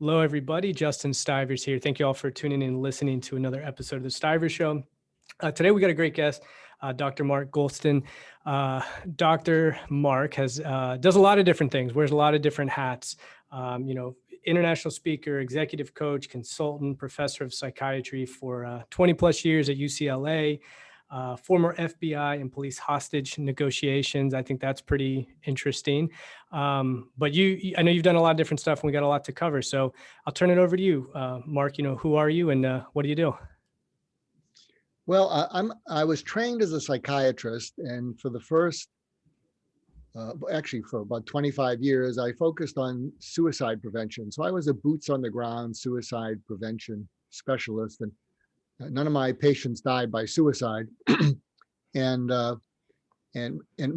Hello, everybody. Justin Stivers here. Thank you all for tuning in and listening to another episode of The Stivers Show. Today, we got a great guest, Dr. Mark Goldstein. Dr. Mark does a lot of different things, wears a lot of different hats, international speaker, executive coach, consultant, professor of psychiatry for 20 plus years at UCLA. Former FBI and police hostage negotiations. I think that's pretty interesting. But I know you've done a lot of different stuff, and we got a lot to cover. So I'll turn it over to you, Mark. Who are you, and what do you do? Well, I was trained as a psychiatrist, and for the first, actually for about 25 years, I focused on suicide prevention. So I was a boots on the ground suicide prevention specialist, and none of my patients died by suicide. and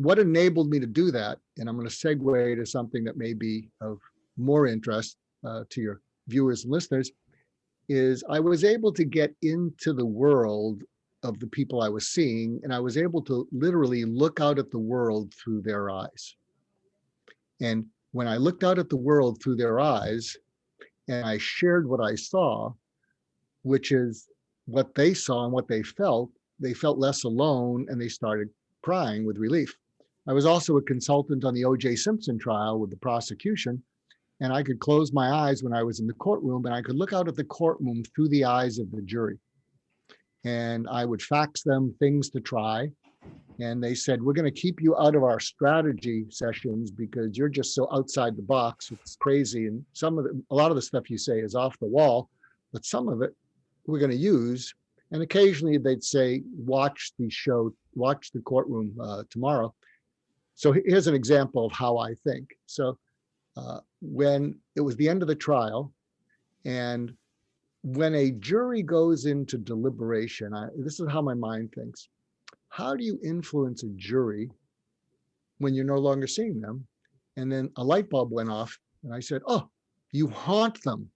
what enabled me to do that, and I'm going to segue to something that may be of more interest to your viewers and listeners, is I was able to get into the world of the people I was seeing, and I was able to literally look out at the world through their eyes. And when I looked out at the world through their eyes, and I shared what I saw, which is what they saw and what they felt less alone, and they started crying with relief. I was also a consultant on the O.J Simpson trial with the prosecution, and I could close my eyes when I was in the courtroom, and I could look out at the courtroom through the eyes of the jury. And I would fax them things to try. And they said, we're going to keep you out of our strategy sessions because you're just so outside the box. It's crazy. And a lot of the stuff you say is off the wall, but some of it we're going to use. And occasionally they'd say, watch the courtroom tomorrow. So here's an example of how I think. So when it was the end of the trial, and when a jury goes into deliberation, this is how my mind thinks. How do you influence a jury when you're no longer seeing them? And then a light bulb went off, and I said, oh, you haunt them.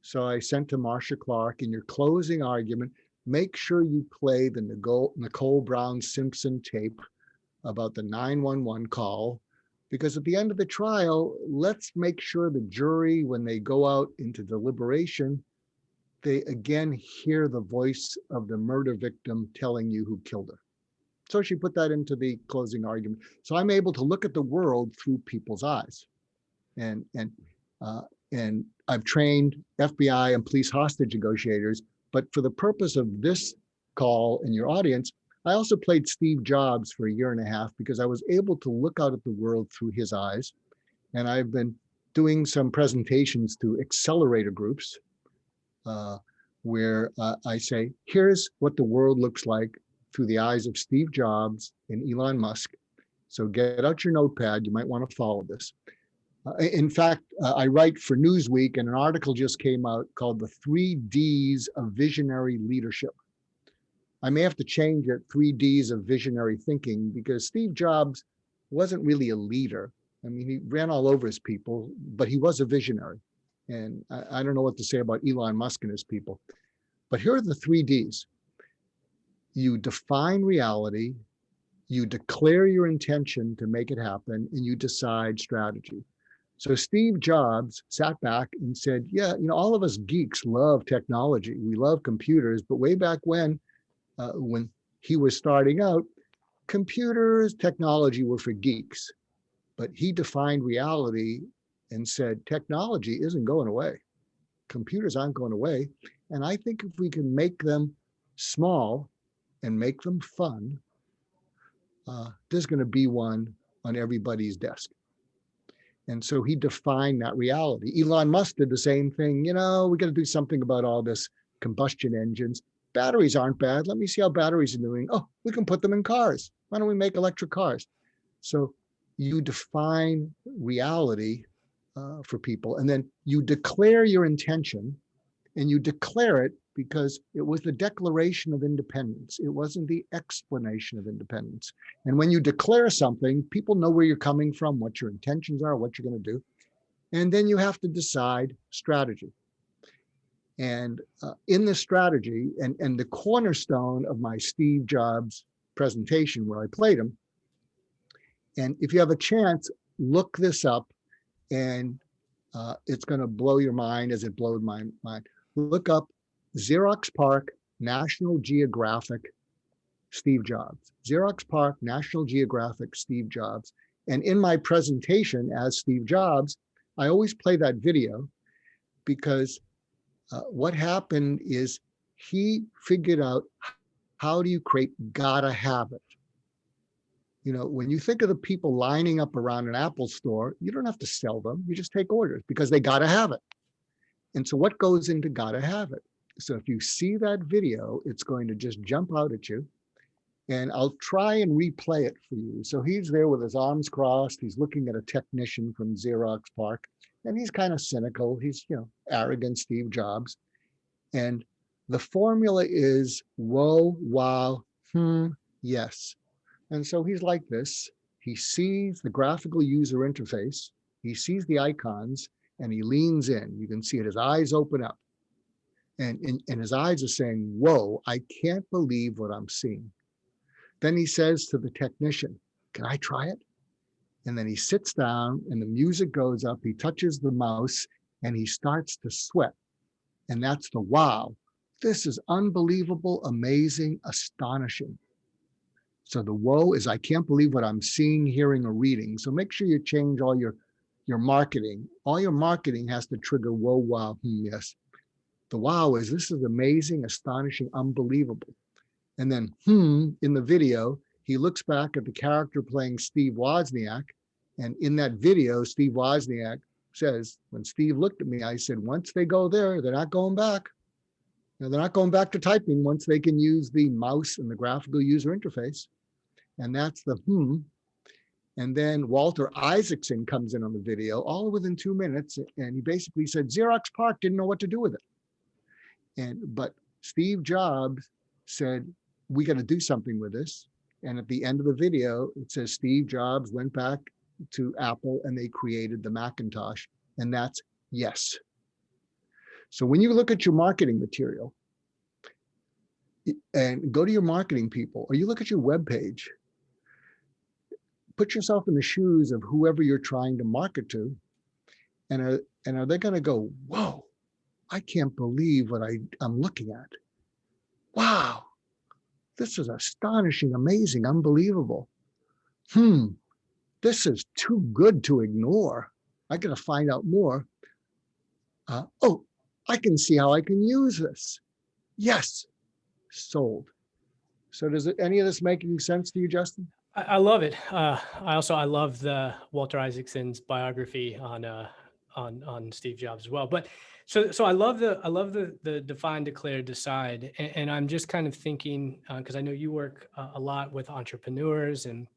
So I sent to Marcia Clark, in your closing argument, make sure you play the Nicole Brown Simpson tape about the 911 call, because at the end of the trial, let's make sure the jury, when they go out into deliberation, they again hear the voice of the murder victim telling you who killed her. So she put that into the closing argument. So I'm able to look at the world through people's eyes. And I've trained FBI and police hostage negotiators, but for the purpose of this call and your audience, I also played Steve Jobs for a year and a half because I was able to look out at the world through his eyes. And I've been doing some presentations to accelerator groups where I say, here's what the world looks like through the eyes of Steve Jobs and Elon Musk. So get out your notepad. You might want to follow this. In fact, I write for Newsweek, and an article just came out called The 3 Ds of Visionary Leadership. I may have to change it, 3 Ds of Visionary Thinking, because Steve Jobs wasn't really a leader. I mean, he ran all over his people, but he was a visionary. And I don't know what to say about Elon Musk and his people. But here are the 3 Ds. You define reality, you declare your intention to make it happen, and you decide strategy. So Steve Jobs sat back and said, yeah, all of us geeks love technology. We love computers, but way back when he was starting out, computers, technology were for geeks. But he defined reality and said, technology isn't going away. Computers aren't going away. And I think if we can make them small and make them fun, there's going to be one on everybody's desk. And so he defined that reality. Elon Musk did the same thing. We got to do something about all this combustion engines. Batteries aren't bad. Let me see how batteries are doing. Oh, we can put them in cars. Why don't we make electric cars? So you define reality for people, and then you declare your intention, and you declare it because it was the Declaration of Independence. It wasn't the explanation of independence. And when you declare something, people know where you're coming from, what your intentions are, what you're going to do. And then you have to decide strategy. And in this strategy, and the cornerstone of my Steve Jobs presentation where I played him, and if you have a chance, look this up. And It's going to blow your mind as it blowed my mind. Look up Xerox Park, National Geographic, Steve Jobs. Xerox Park, National Geographic, Steve Jobs. And in my presentation as Steve Jobs, I always play that video because what happened is he figured out, how do you create gotta have it? When you think of the people lining up around an Apple store, you don't have to sell them. You just take orders because they gotta have it. And so what goes into gotta have it? So if you see that video, it's going to just jump out at you. And I'll try and replay it for you. So he's there with his arms crossed. He's looking at a technician from Xerox Park, and he's kind of cynical. He's, arrogant Steve Jobs. And the formula is whoa, wow, yes. And so he's like this. He sees the graphical user interface. He sees the icons, and he leans in. You can see it, his eyes open up. And his eyes are saying, whoa, I can't believe what I'm seeing. Then he says to the technician, can I try it? And then he sits down and the music goes up. He touches the mouse and he starts to sweat. And that's the wow. This is unbelievable, amazing, astonishing. So the whoa is, I can't believe what I'm seeing, hearing, or reading. So make sure you change all your marketing. All your marketing has to trigger whoa, wow, yes. The wow is, this is amazing, astonishing, unbelievable. And then, in the video, he looks back at the character playing Steve Wozniak. And in that video, Steve Wozniak says, when Steve looked at me, I said, once they go there, they're not going back. They're not going back to typing once they can use the mouse and the graphical user interface. And that's the And then Walter Isaacson comes in on the video, all within 2 minutes. And he basically said, Xerox Park didn't know what to do with it. But Steve Jobs said, we got to do something with this. And at the end of the video, it says Steve Jobs went back to Apple and they created the Macintosh. And that's yes. So when you look at your marketing material and go to your marketing people, or you look at your webpage, put yourself in the shoes of whoever you're trying to market to. And are they going to go, whoa, I can't believe what I'm looking at. Wow, this is astonishing, amazing, unbelievable. This is too good to ignore. I got to find out more. I can see how I can use this. Yes, sold. So does any of this making sense to you, Justin? I love it. I love the Walter Isaacson's biography on Steve Jobs as well. But so I love the define, declare, decide, and I'm just kind of thinking because I know you work a lot with entrepreneurs and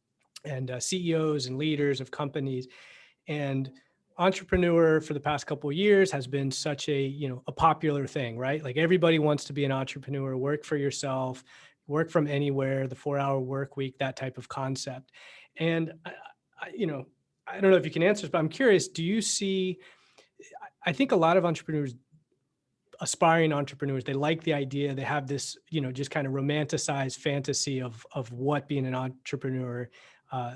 CEOs and leaders of companies, and entrepreneur for the past couple of years has been such a popular thing, right? Like everybody wants to be an entrepreneur, work for yourself, work from anywhere, the 4-hour work week, that type of concept. And I don't know if you can answer this, but I'm curious, do you see, I think a lot of entrepreneurs, aspiring entrepreneurs, they like the idea, they have this, just kind of romanticized fantasy of what being an entrepreneur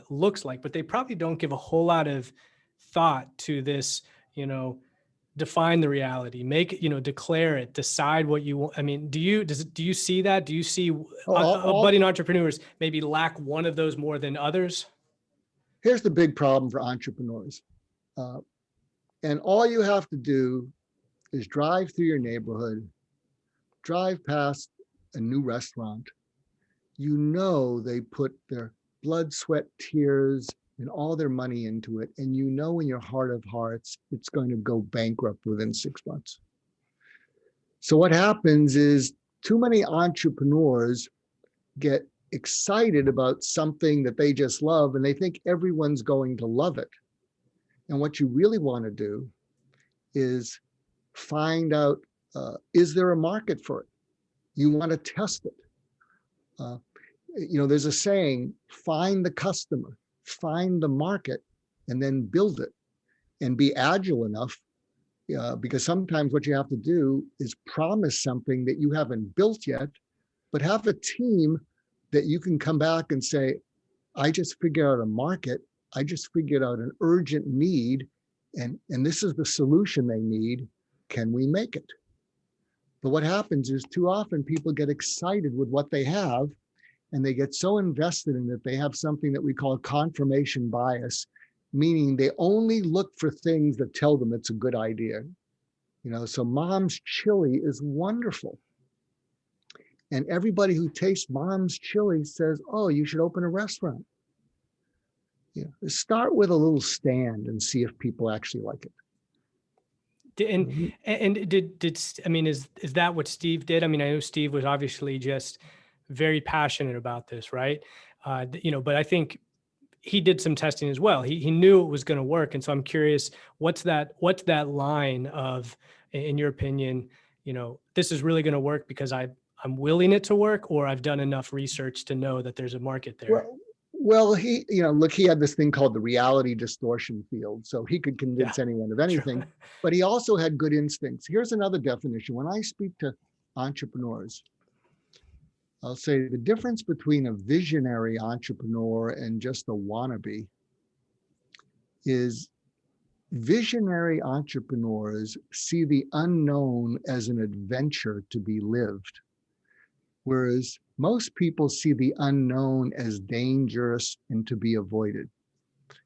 looks like, but they probably don't give a whole lot of thought to this, define the reality, make it, declare it, decide what you want. I mean, do you see that? Do you see budding entrepreneurs maybe lack one of those more than others? Here's the big problem for entrepreneurs. And all you have to do is drive through your neighborhood, drive past a new restaurant. They put their blood, sweat, tears, and all their money into it. And in your heart of hearts, it's going to go bankrupt within 6 months. So what happens is too many entrepreneurs get excited about something that they just love, and they think everyone's going to love it. And what you really want to do is find out, is there a market for it? You want to test it. There's a saying, find the customer, find the market, and then build it, and be agile enough, because sometimes what you have to do is promise something that you haven't built yet, but have a team that you can come back and say, I just figured out a market. I just figured out an urgent need, And this is the solution they need. Can we make it? But what happens is too often people get excited with what they have, and they get so invested in it, they have something that we call confirmation bias, meaning they only look for things that tell them it's a good idea. So mom's chili is wonderful. And everybody who tastes mom's chili says, oh, you should open a restaurant. Start with a little stand and see if people actually like it. Is that what Steve did? I mean, I know Steve was obviously just very passionate about this, right? But I think he did some testing as well. He knew it was going to work. And so I'm curious, what's that line of, in your opinion, this is really going to work because I'm willing it to work, or I've done enough research to know that there's a market there? Well, he had this thing called the reality distortion field. So he could convince anyone of anything, but he also had good instincts. Here's another definition. When I speak to entrepreneurs, I'll say the difference between a visionary entrepreneur and just a wannabe is visionary entrepreneurs see the unknown as an adventure to be lived, whereas most people see the unknown as dangerous and to be avoided.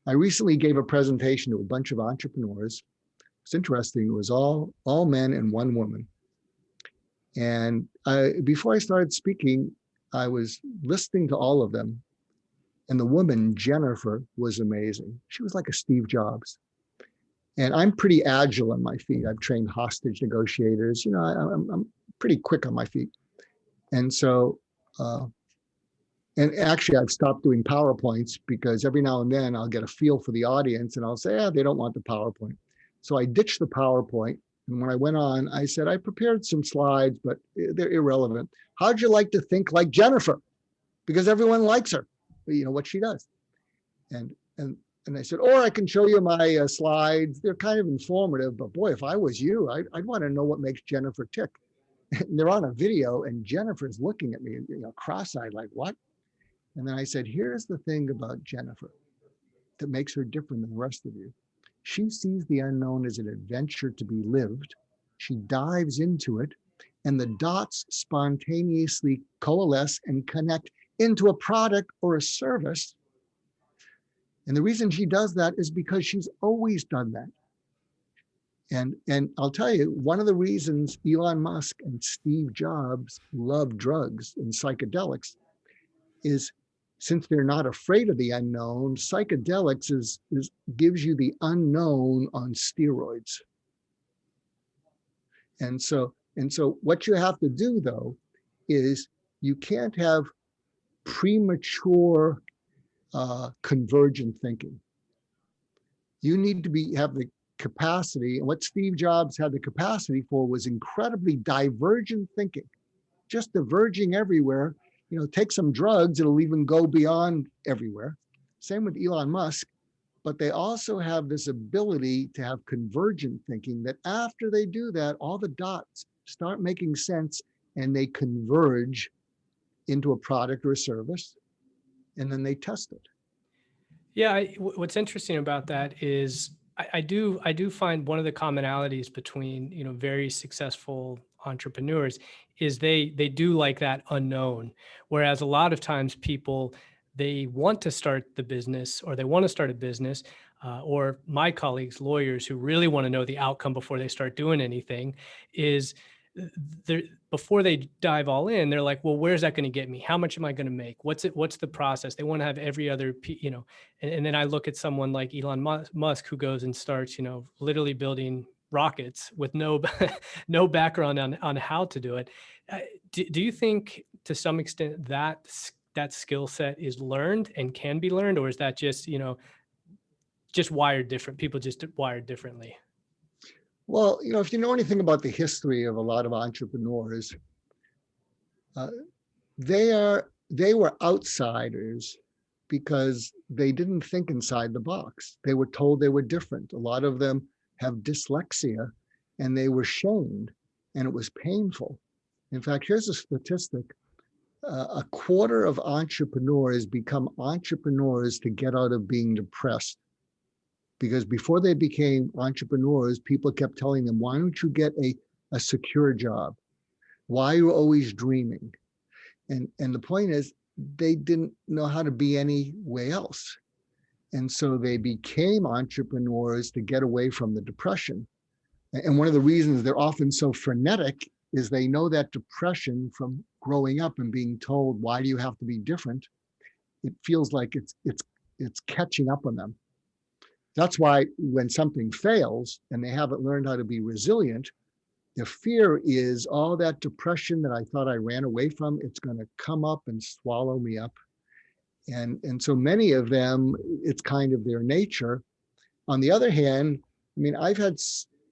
I recently gave a presentation to a bunch of entrepreneurs. It's interesting. It was all men and one woman. And before I started speaking, I was listening to all of them. And the woman, Jennifer, was amazing. She was like a Steve Jobs. And I'm pretty agile on my feet. I've trained hostage negotiators. I'm pretty quick on my feet. And so, and actually I've stopped doing PowerPoints because every now and then I'll get a feel for the audience and I'll say, they don't want the PowerPoint. So I ditched the PowerPoint. And when I went on, I said, I prepared some slides, but they're irrelevant. How'd you like to think like Jennifer? Because everyone likes her, what she does. And I said, or I can show you my slides. They're kind of informative, but boy, if I was you, I'd want to know what makes Jennifer tick. And they're on a video and Jennifer's looking at me, cross-eyed, like, what? And then I said, here's the thing about Jennifer that makes her different than the rest of you. She sees the unknown as an adventure to be lived. She dives into it, and the dots spontaneously coalesce and connect into a product or a service. And the reason she does that is because she's always done that. And I'll tell you, one of the reasons Elon Musk and Steve Jobs love drugs and psychedelics is, since they're not afraid of the unknown, psychedelics gives you the unknown on steroids. And so what you have to do, though, is you can't have premature convergent thinking. You need to have the capacity, and what Steve Jobs had the capacity for was incredibly divergent thinking, just diverging everywhere. Take some drugs, it'll even go beyond everywhere. Same with Elon Musk, but they also have this ability to have convergent thinking that after they do that, all the dots start making sense and they converge into a product or a service, and then they test it. Yeah, what's interesting about that is I do find one of the commonalities between very successful entrepreneurs is they do like that unknown, whereas a lot of times people, they want to start the business, or they want to start a business, or my colleagues, lawyers, who really want to know the outcome before they start doing anything, is before they dive all in, they're like, well, where's that going to get me? How much am I going to make? What's the process? They want to have every other, and then I look at someone like Elon Musk, who goes and starts, literally building rockets with no background on how to do it. Do you think to some extent that skill set is learned and can be learned, or is that just wired different? People just wired differently? Well, if you know anything about the history of a lot of entrepreneurs, they were outsiders because they didn't think inside the box. They were told they were different. A lot of them have dyslexia, and they were shamed, and it was painful. In fact, here's a statistic. A quarter of entrepreneurs become entrepreneurs to get out of being depressed. because before they became entrepreneurs, people kept telling them, why don't you get a secure job? Why are you always dreaming? And the point is, they didn't know how to be any way else. And so they became entrepreneurs to get away from the depression. And one of the reasons they're often so frenetic is they know that depression from growing up and being told, why do you have to be different? It feels like it's catching up on them. That's why when something fails and they haven't learned how to be resilient, the fear is all that depression that I thought I ran away from, it's going to come up and swallow me up. And so many of them, it's kind of their nature. On the other hand, I mean, I've had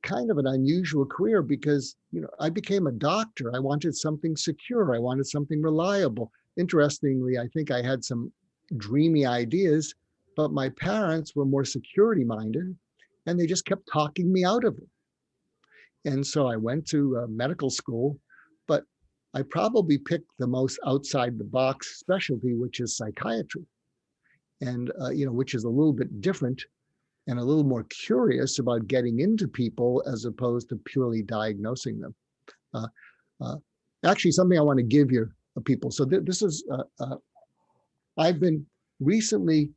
kind of an unusual career because, I became a doctor. I wanted something secure. I wanted something reliable. Interestingly, I think I had some dreamy ideas, but my parents were more security minded and they just kept talking me out of it. And so I went to medical school, but I probably picked the most outside the box specialty, which is psychiatry, and which is a little bit different and a little more curious about getting into people as opposed to purely diagnosing them. Actually, something I want to give you people. So this is, I've been recently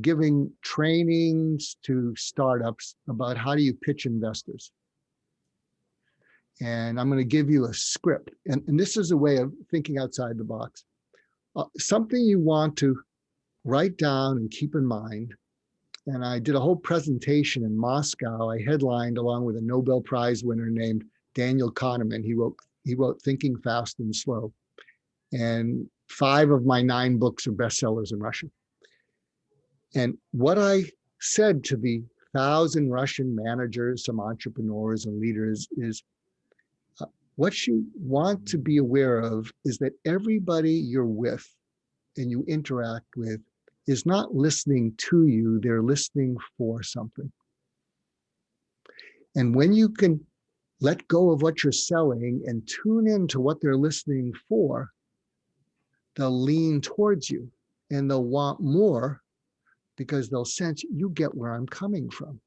giving trainings to startups about how do you pitch investors. And I'm going to give you a script. And this is a way of thinking outside the box. Something you want to write down and keep in mind. And I did a whole presentation in Moscow. I headlined along with a Nobel Prize winner named Daniel Kahneman. He wrote Thinking Fast and Slow. And 5 of my 9 books are bestsellers in Russian. And what I said to the 1,000 Russian managers, some entrepreneurs and leaders is, what you want to be aware of is that everybody you're with and you interact with is not listening to you, they're listening for something. And when you can let go of what you're selling and tune into what they're listening for, they'll lean towards you and they'll want more because they'll sense you get where I'm coming from.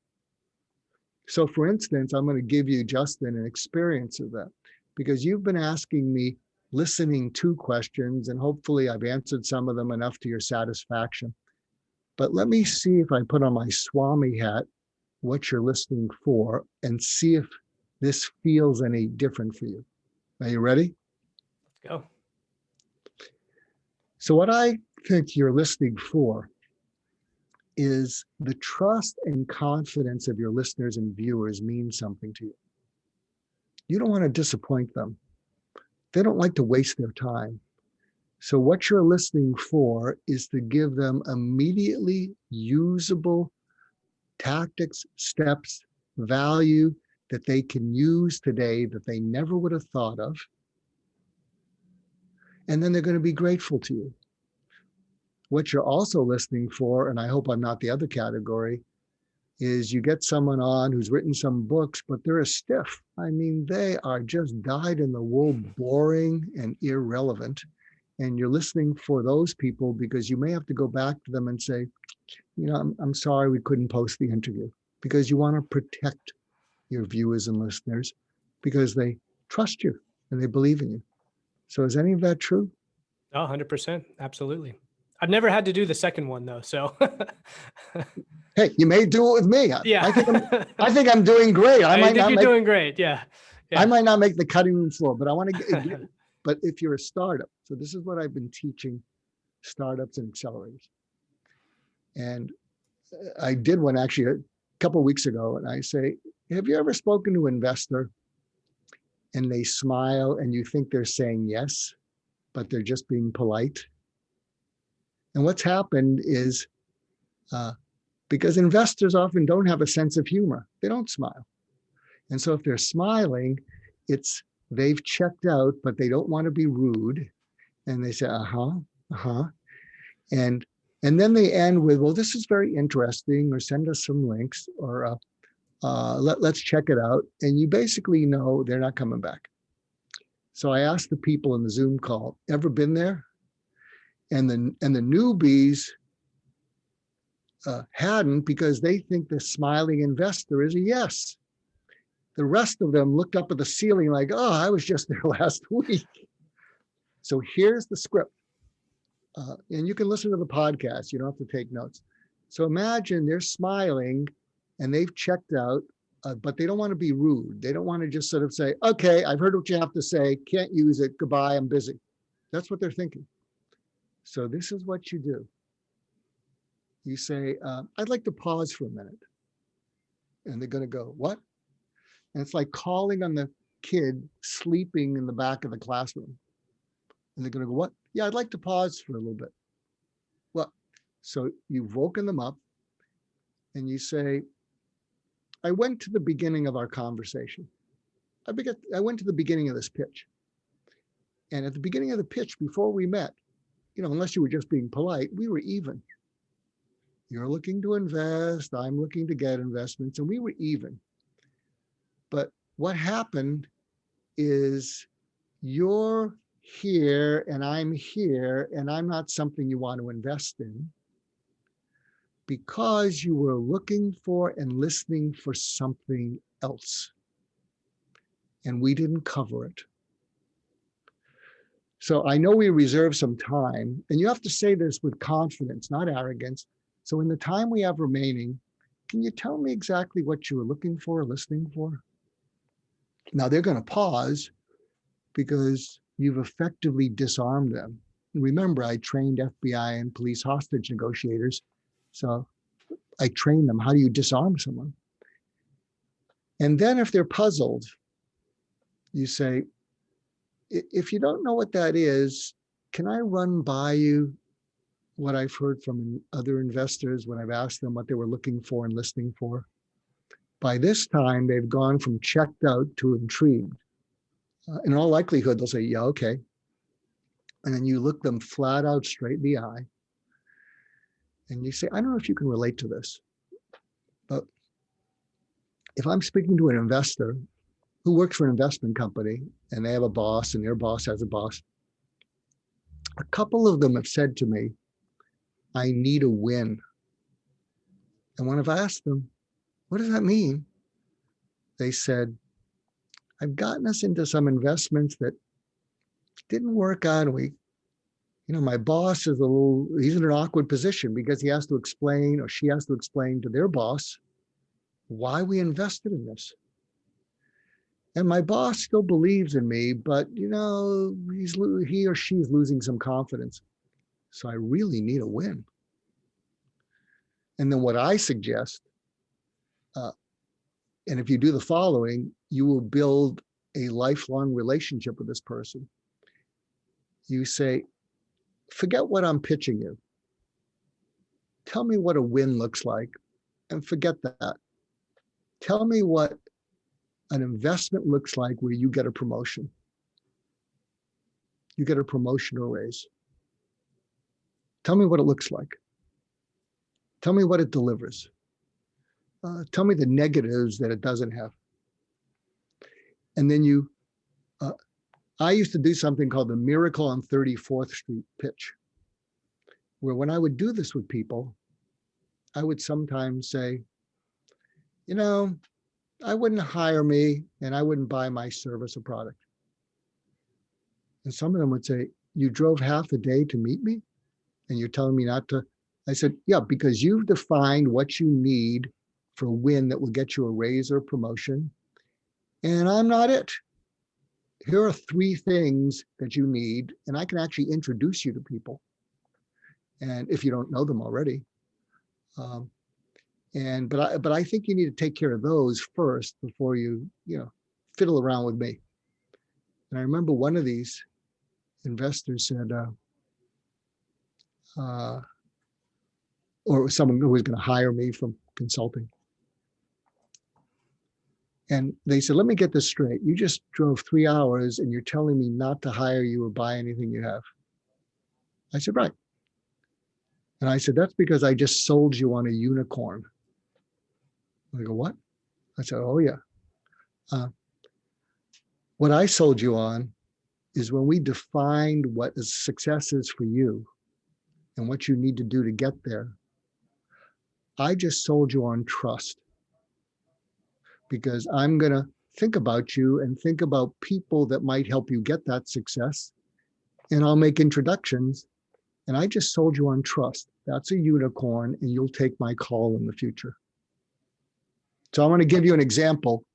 So for instance, I'm going to give you, Justin, an experience of that, because you've been asking me listening to questions, and hopefully I've answered some of them enough to your satisfaction. But let me see if I put on my Swami hat what you're listening for and see if this feels any different for you. Are you ready? Let's go. So what I think you're listening for is the trust and confidence of your listeners and viewers means something to you. You don't want to disappoint them. They don't like to waste their time. So what you're listening for is to give them immediately usable tactics, steps, value that they can use today that they never would have thought of. And then they're going to be grateful to you. What you're also listening for, and I hope I'm not the other category, is you get someone on who's written some books, but they're a stiff. I mean, they are just dyed in the wool, boring and irrelevant. And you're listening for those people because you may have to go back to them and say, I'm sorry we couldn't post the interview, because you want to protect your viewers and listeners because they trust you and they believe in you. So is any of that true? Oh, 100%. Absolutely. I've never had to do the second one though. So hey, you may do it with me. Yeah. I think I'm doing great. I think you're doing great. Yeah. I might not make the cutting room floor, but I want to get but if you're a startup, so this is what I've been teaching startups and accelerators. And I did one actually a couple of weeks ago, and I say, have you ever spoken to an investor and they smile and you think they're saying yes, but they're just being polite? And what's happened is because investors often don't have a sense of humor, they don't smile. And so if they're smiling, it's they've checked out, but they don't want to be rude. And they say, And then they end with, well, this is very interesting, or send us some links, or let's check it out. And you basically know they're not coming back. So I asked the people in the Zoom call, ever been there? And the newbies hadn't, because they think the smiling investor is a yes. The rest of them looked up at the ceiling like, oh, I was just there last week. So here's the script. And you can listen to the podcast. You don't have to take notes. So imagine they're smiling and they've checked out, but they don't want to be rude. They don't want to just sort of say, okay, I've heard what you have to say. Can't use it. Goodbye. I'm busy. That's what they're thinking. So this is what you do. You say, I'd like to pause for a minute. And they're going to go, what? And it's like calling on the kid sleeping in the back of the classroom. And they're going to go, what? Yeah, I'd like to pause for a little bit. Well, so you've woken them up and you say, I went to the beginning of our conversation. I went to the beginning of this pitch. And at the beginning of the pitch, before we met, unless you were just being polite, we were even. You're looking to invest, I'm looking to get investments, and we were even. But what happened is you're here and I'm here, and I'm not something you want to invest in because you were looking for and listening for something else. And we didn't cover it. So I know we reserve some time, and you have to say this with confidence, not arrogance. So in the time we have remaining, can you tell me exactly what you were looking for, listening for? Now they're going to pause because you've effectively disarmed them. Remember, I trained FBI and police hostage negotiators. So I trained them. How do you disarm someone? And then if they're puzzled, you say, if you don't know what that is, can I run by you what I've heard from other investors when I've asked them what they were looking for and listening for? By this time, they've gone from checked out to intrigued. In all likelihood, they'll say, yeah, okay. And then you look them flat out straight in the eye. And you say, I don't know if you can relate to this, but if I'm speaking to an investor who works for an investment company and they have a boss and their boss has a boss, a couple of them have said to me, I need a win. And when I've asked them, what does that mean? They said, I've gotten us into some investments that didn't work out. And my boss is he's in an awkward position because he has to explain, or she has to explain to their boss why we invested in this. And my boss still believes in me, but he or she's losing some confidence. So I really need a win. And then what I suggest, and if you do the following, you will build a lifelong relationship with this person. You say, forget what I'm pitching you. Tell me what a win looks like, and forget that. Tell me what an investment looks like where you get a promotion. You get a promotion or raise. Tell me what it looks like. Tell me what it delivers. Tell me the negatives that it doesn't have. And then I used to do something called the Miracle on 34th Street pitch, where when I would do this with people, I would sometimes say, I wouldn't hire me and I wouldn't buy my service or product. And some of them would say, you drove half the day to meet me and you're telling me not to? I said, yeah, because you've defined what you need for a win that will get you a raise or a promotion. And I'm not it. Here are 3 things that you need, and I can actually introduce you to people. And if you don't know them already, but I think you need to take care of those first before you fiddle around with me. And I remember one of these investors said, or someone who was going to hire me from consulting. And they said, let me get this straight. You just drove 3 hours and you're telling me not to hire you or buy anything you have. I said, right. And I said, that's because I just sold you on a unicorn. They go, what? I said, oh yeah. What I sold you on is when we defined what success is for you and what you need to do to get there. I just sold you on trust because I'm going to think about you and think about people that might help you get that success. And I'll make introductions. And I just sold you on trust. That's a unicorn, and you'll take my call in the future. So I want to give you an example.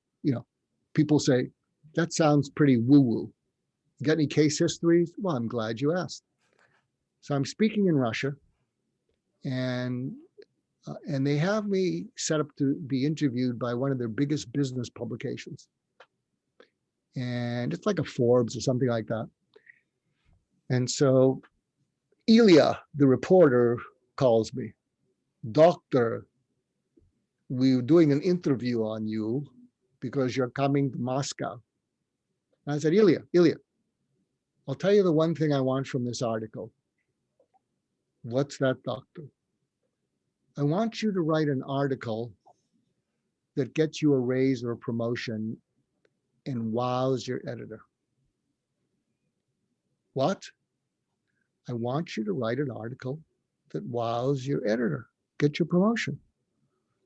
People say, that sounds pretty woo-woo. You got any case histories? Well, I'm glad you asked. So I'm speaking in Russia, and they have me set up to be interviewed by one of their biggest business publications. And it's like a Forbes or something like that. And so Ilya, the reporter, calls me. Doctor, we're doing an interview on you because you're coming to Moscow. And I said, Ilya, I'll tell you the one thing I want from this article. What's that, doctor? I want you to write an article that gets you a raise or a promotion and wows your editor. What? I want you to write an article that wows your editor, get your promotion.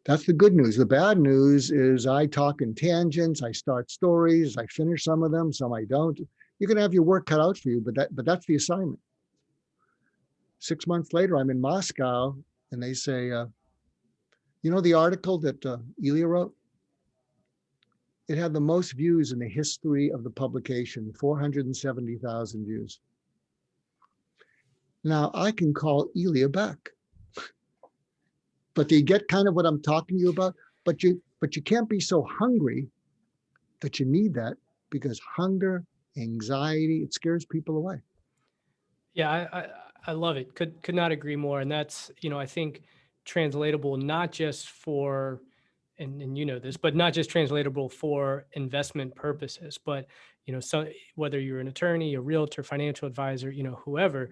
That's the good news. The bad news is I talk in tangents, I start stories, I finish some of them, some I don't. You're going to have your work cut out for you, but that's the assignment. 6 months later, I'm in Moscow, and they say, the article that Ilya wrote? It had the most views in the history of the publication, 470,000 views. Now, I can call Ilya back. But you get kind of what I'm talking to you about? But you can't be so hungry that you need that, because hunger, anxiety, it scares people away. Yeah, I love it. Could not agree more. And that's, I think translatable not just for, and you know this, but not just translatable for investment purposes, but, so whether you're an attorney, a realtor, financial advisor, whoever,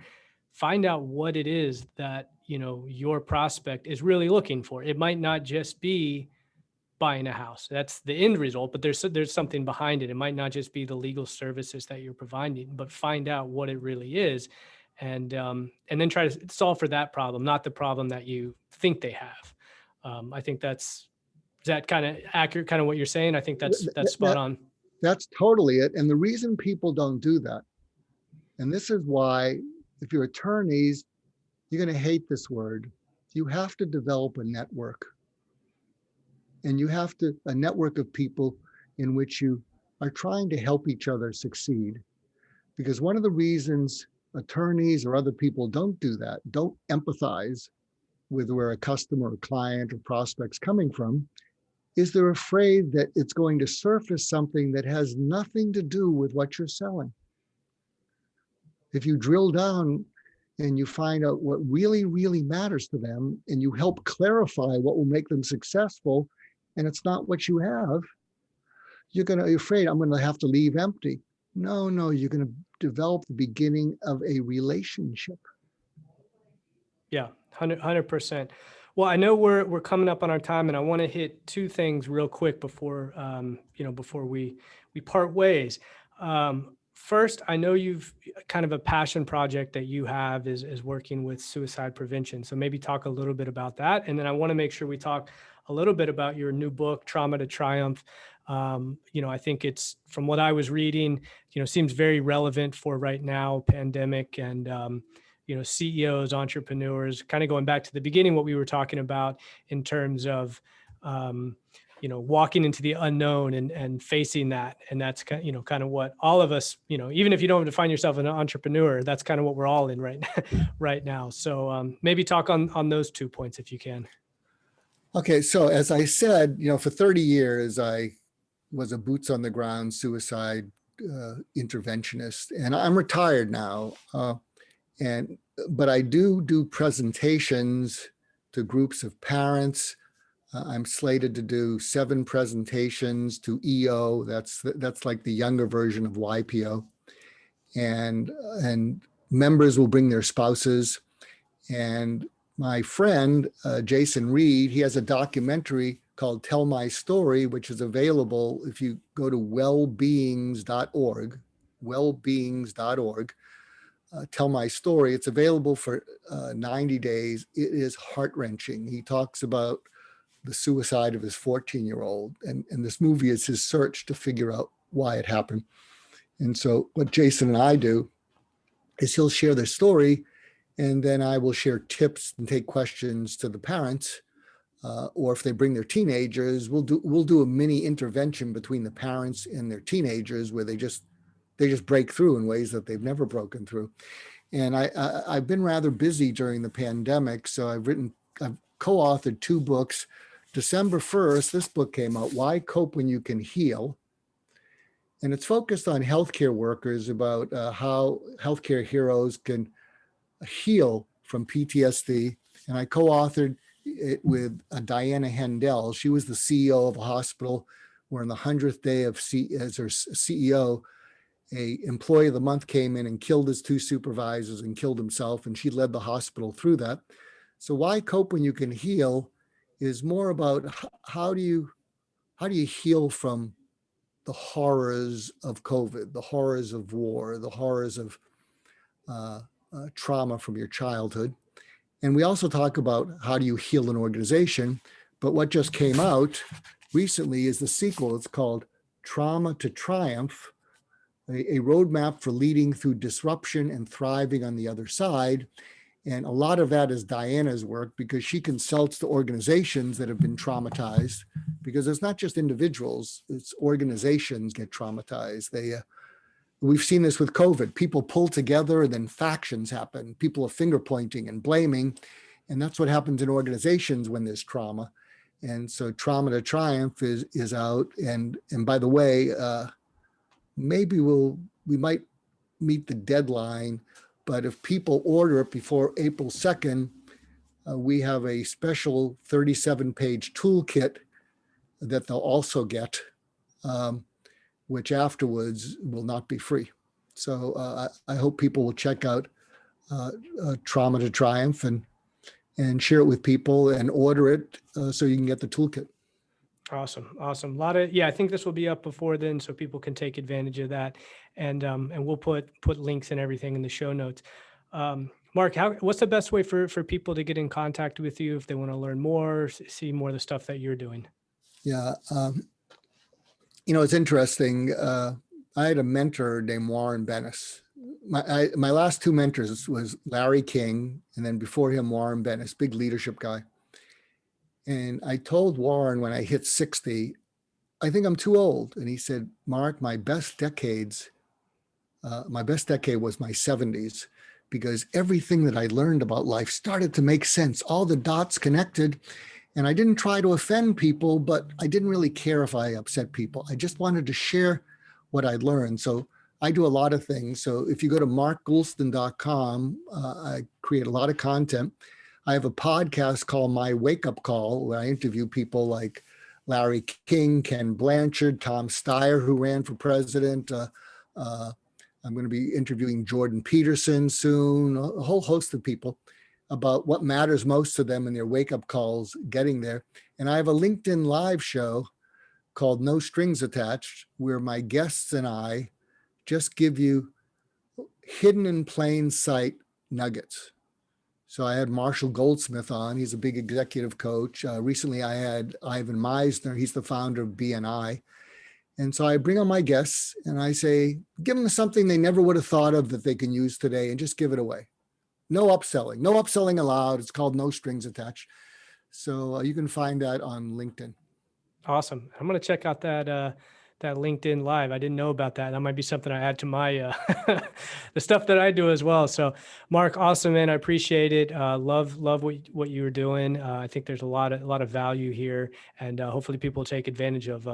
find out what it is that, your prospect is really looking for. It might not just be buying a house. That's the end result, but there's something behind it. It might not just be the legal services that you're providing, but find out what it really is, and then try to solve for that problem, not the problem that you think they have. I think is that kind of accurate, kind of what you're saying? I think that's spot on. That's totally it. And the reason people don't do that, and this is why, if you're attorneys, you're going to hate this word. You have to develop a network. And you have a network of people in which you are trying to help each other succeed. Because one of the reasons attorneys or other people don't do that, don't empathize with where a customer or client or prospect's coming from, is they're afraid that it's going to surface something that has nothing to do with what you're selling. If you drill down and you find out what really, really matters to them, and you help clarify what will make them successful, and it's not what you have, you're afraid I'm going to have to leave empty. No, you're going to develop the beginning of a relationship. Yeah, 100%. Well, I know we're coming up on our time, and I want to hit two things real quick before before we part ways. First, I know you've kind of a passion project that you have is working with suicide prevention. So maybe talk a little bit about that. And then I want to make sure we talk a little bit about your new book, Trauma to Triumph. I think it's, from what I was reading, seems very relevant for right now, pandemic, and, CEOs, entrepreneurs, kind of going back to the beginning, what we were talking about in terms of, walking into the unknown and facing that. And that's kind of what all of us, even if you don't define yourself an entrepreneur, that's kind of what we're all in right now. So maybe talk on those 2 points if you can. Okay. So as I said, for 30 years, I was a boots on the ground suicide interventionist, and I'm retired now. But I do presentations to groups of parents. I'm slated to do 7 presentations to EO. That's like the younger version of YPO, and members will bring their spouses. And my friend Jason Reed, he has a documentary called "Tell My Story," which is available if you go to wellbeings.org. Wellbeings.org. tell my story. It's available for 90 days. It is heart-wrenching. He talks about the suicide of his 14-year-old, and this movie is his search to figure out why it happened. And so what Jason and I do is he'll share their story, and then I will share tips and take questions to the parents. Or if they bring their teenagers, we'll do a mini intervention between the parents and their teenagers where they just break through in ways that they've never broken through. And I've been rather busy during the pandemic, so I've co-authored 2 books. December 1st, this book came out, Why Cope When You Can Heal. And it's focused on healthcare workers about how healthcare heroes can heal from PTSD. And I co-authored it with Diana Hendel. She was the CEO of a hospital where on the 100th day as her CEO, a employee of the month came in and killed his 2 supervisors and killed himself. And she led the hospital through that. So Why Cope When You Can Heal is more about how do you heal from the horrors of COVID, the horrors of war, the horrors of trauma from your childhood. And we also talk about how do you heal an organization. But what just came out recently is the sequel. It's called Trauma to Triumph, a roadmap for leading through disruption and thriving on the other side. And a lot of that is Diana's work because she consults to organizations that have been traumatized, because it's not just individuals, it's organizations get traumatized. We've seen this with COVID. People pull together and then factions happen. People are finger pointing and blaming. And that's what happens in organizations when there's trauma. And so Trauma to Triumph is out. And by the way, maybe we might meet the deadline, but if people order it before April 2nd, we have a special 37-page toolkit that they'll also get, which afterwards will not be free. So I hope people will check out Trauma to Triumph and share it with people and order it so you can get the toolkit. Awesome. I think this will be up before then, so people can take advantage of that. And we'll put links and everything in the show notes. Mark, what's the best way for people to get in contact with you if they want to learn more, see more of the stuff that you're doing? Yeah. It's interesting. I had a mentor named Warren Bennis. My last 2 mentors was Larry King, and then before him, Warren Bennis, big leadership guy. And I told Warren when I hit 60, I think I'm too old. And he said, Mark, my best decade was my 70s, because everything that I learned about life started to make sense. All the dots connected. And I didn't try to offend people, but I didn't really care if I upset people. I just wanted to share what I'd learned. So I do a lot of things. So if you go to markgoulston.com, I create a lot of content. I have a podcast called My Wake Up Call, where I interview people like Larry King, Ken Blanchard, Tom Steyer, who ran for president. I'm going to be interviewing Jordan Peterson soon, a whole host of people about what matters most to them in their wake-up calls getting there. And I have a LinkedIn live show called No Strings Attached, where my guests and I just give you hidden in plain sight nuggets. So I had Marshall Goldsmith on. He's a big executive coach. Recently, I had Ivan Meisner. He's the founder of BNI. And so I bring on my guests and I say, give them something they never would have thought of that they can use today and just give it away. No upselling allowed. It's called No Strings Attached. So you can find that on LinkedIn. Awesome. I'm going to check out that LinkedIn Live. I didn't know about that. That might be something I add to my the stuff that I do as well. So, Mark, awesome, man. I appreciate it. Love what you were doing. I think there's a lot of value here, and hopefully people take advantage of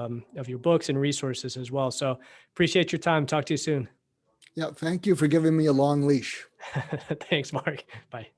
your books and resources as well. So, appreciate your time. Talk to you soon. Yeah, thank you for giving me a long leash. Thanks, Mark. Bye.